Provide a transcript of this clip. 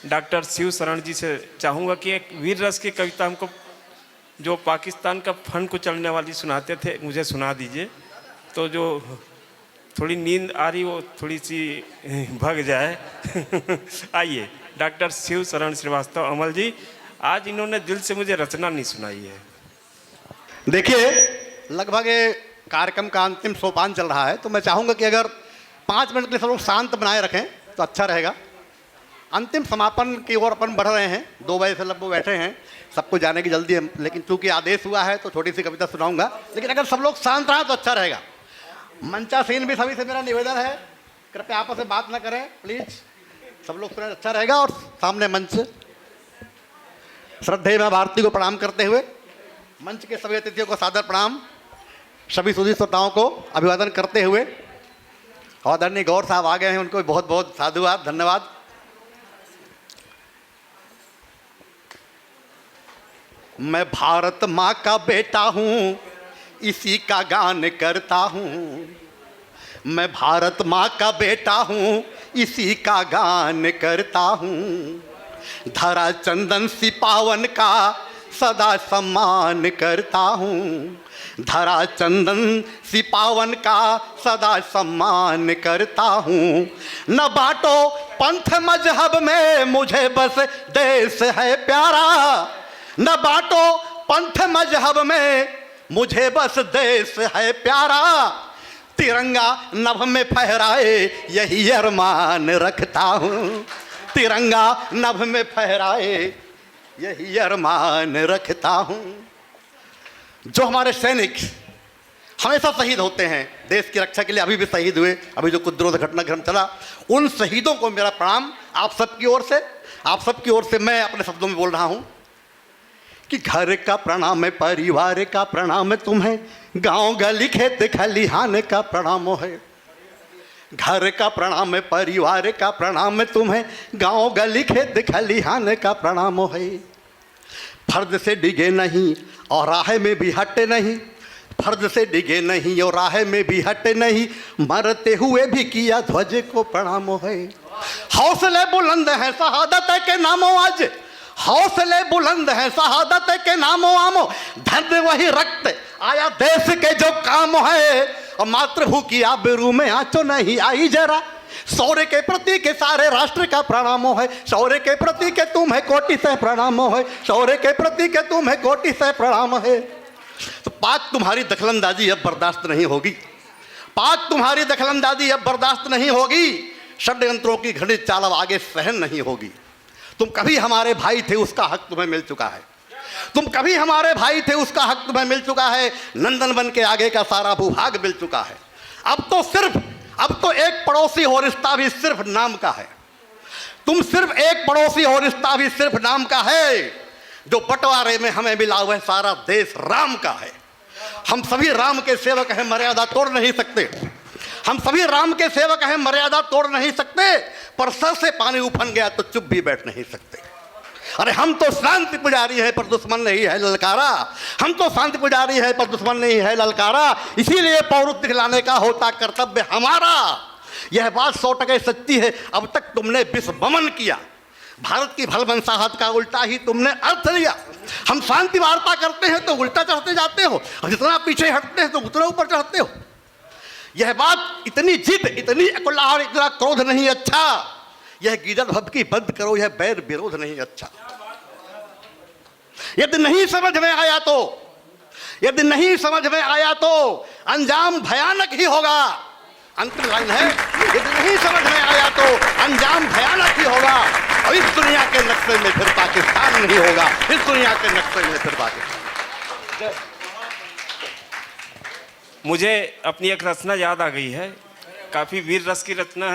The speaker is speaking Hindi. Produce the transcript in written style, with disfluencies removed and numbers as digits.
डॉक्टर शिव शरण जी से चाहूँगा कि एक वीर रस की कविता हमको जो पाकिस्तान का फन को चलने वाली सुनाते थे मुझे सुना दीजिए। तो जो थोड़ी नींद आ रही वो थोड़ी सी भग जाए। आइए डॉक्टर शिव शरण श्रीवास्तव अमल जी, आज इन्होंने दिल से मुझे रचना नहीं सुनाई है। देखिए, लगभग ये कार्यक्रम का अंतिम सोपान चल रहा है, तो मैं चाहूँगा कि अगर 5 मिनट के लिए सब लोग शांत बनाए रखें तो अच्छा रहेगा। अंतिम समापन की ओर अपन बढ़ रहे हैं। 2 बजे से लगभग बैठे हैं, सबको जाने की जल्दी है, लेकिन चूंकि आदेश हुआ है तो थोड़ी सी कविता सुनाऊंगा, लेकिन अगर सब लोग शांत रहें तो अच्छा रहेगा। मंचासीन भी सभी से मेरा निवेदन है, कृपया आपस में बात न करें प्लीज, सब लोग सुने अच्छा रहेगा। और सामने मंच श्रद्धेय मां भारती को प्रणाम करते हुए, मंच के सभी अतिथियों को सादर प्रणाम, सभी सुधी श्रोताओं को अभिवादन करते हुए, आदरणीय गौर साहब आ गए हैं, उनको बहुत बहुत साधुवाद, धन्यवाद। मैं भारत माँ का बेटा हूँ, इसी का गान करता हूँ। मैं भारत माँ का बेटा हूँ, इसी का गान करता हूँ। धरा चंदन सी पावन का सदा सम्मान करता हूँ। धरा चंदन सी पावन का सदा सम्मान करता हूँ। न बाटो पंथ मजहब में मुझे बस देश है प्यारा। न बाटो पंथ मजहब में मुझे बस देश है प्यारा। तिरंगा नभ में फहराए यही अरमान रखता हूँ। तिरंगा नभ में फहराए यही अरमान रखता हूँ। जो हमारे सैनिक हमेशा शहीद होते हैं देश की रक्षा के लिए, अभी भी शहीद हुए, अभी जो कुद्रोध घटनाक्रम चला, उन शहीदों को मेरा प्रणाम आप सबकी ओर से। आप सबकी ओर से मैं अपने शब्दों में बोल रहा हूँ कि घर का प्रणाम है, परिवार का प्रणाम है तुम्हें, गांव गली खेत खलिहान का प्रणाम है। घर का प्रणाम है, परिवार का प्रणाम है तुम्हें, गांव गली खेत खलिहान का प्रणाम है। फर्ज से डिगे नहीं और राह में भी हटे नहीं, फर्ज से डिगे नहीं और राह में भी हटे नहीं, मरते हुए भी किया ध्वज को प्रणाम है। हौसले बुलंद हैं शहादत के नामों, आज हौसले बुलंद हैं शहादत के नामों आमो, धन वही रक्त आया देश के जो काम है, और मातृभू की आबरू में आंचो नहीं आई जरा। शौर्य के प्रति के सारे राष्ट्र का प्रणाम है, शौर्य के प्रति के तुम्हें कोटि से प्रणाम है, शौर्य के प्रति के तुम्हें कोटि से प्रणाम है। तो पाक तुम्हारी दखलंदाजी अब बर्दाश्त नहीं होगी, पाक तुम्हारी दखलंदाजी अब बर्दाश्त नहीं होगी। षड्यंत्रों की घृणित चाल अब आगे सहन नहीं होगी। तुम कभी हमारे भाई थे, उसका हक तुम्हें मिल चुका है। तुम कभी हमारे भाई थे, उसका हक तुम्हें मिल चुका है। नंदन वन के आगे का सारा भूभाग मिल चुका है। अब तो एक पड़ोसी हो रिश्ता भी सिर्फ नाम का है। तुम सिर्फ एक पड़ोसी हो रिश्ता भी सिर्फ नाम का है। जो बंटवारे में हमें मिला वह सारा देश राम का है। हम सभी राम के सेवक हैं, मर्यादा तोड़ नहीं सकते। हम सभी राम के सेवक हैं, मर्यादा तोड़ नहीं सकते, पर सर से पानी उफन गया तो चुप भी बैठ नहीं सकते। अरे हम तो शांति पुजारी है पर दुश्मन नहीं है ललकारा। हम तो शांति पुजारी है पर दुश्मन नहीं है ललकारा। इसीलिए पौरुष दिखलाने का होता कर्तव्य हमारा। यह बात 100% सच्ची है। अब तक तुमने विश्व बमन किया, भारत की भलमनसाहत का उल्टा ही तुमने अर्थ लिया। हम शांति वार्ता करते हैं तो उल्टा चढ़ते जाते हो, और जितना पीछे हटते हैं तो उतना ऊपर चढ़ते हो। यह बात इतनी जिद, इतनी अकुलाहट, इतना क्रोध नहीं अच्छा। यह गीदड़ भभकी बंद करो, यह बैर विरोध नहीं अच्छा। यदि नहीं समझ में आया तो, यदि नहीं समझ में आया तो अंजाम भयानक ही होगा। अंतिम लाइन है, यदि नहीं समझ में आया तो अंजाम भयानक ही होगा। और इस दुनिया के नक्शे में फिर पाकिस्तान नहीं होगा। इस दुनिया के नक्शे में फिर पाकिस्तान। मुझे अपनी एक रचना याद आ गई है, काफ़ी वीर रस की रचना है।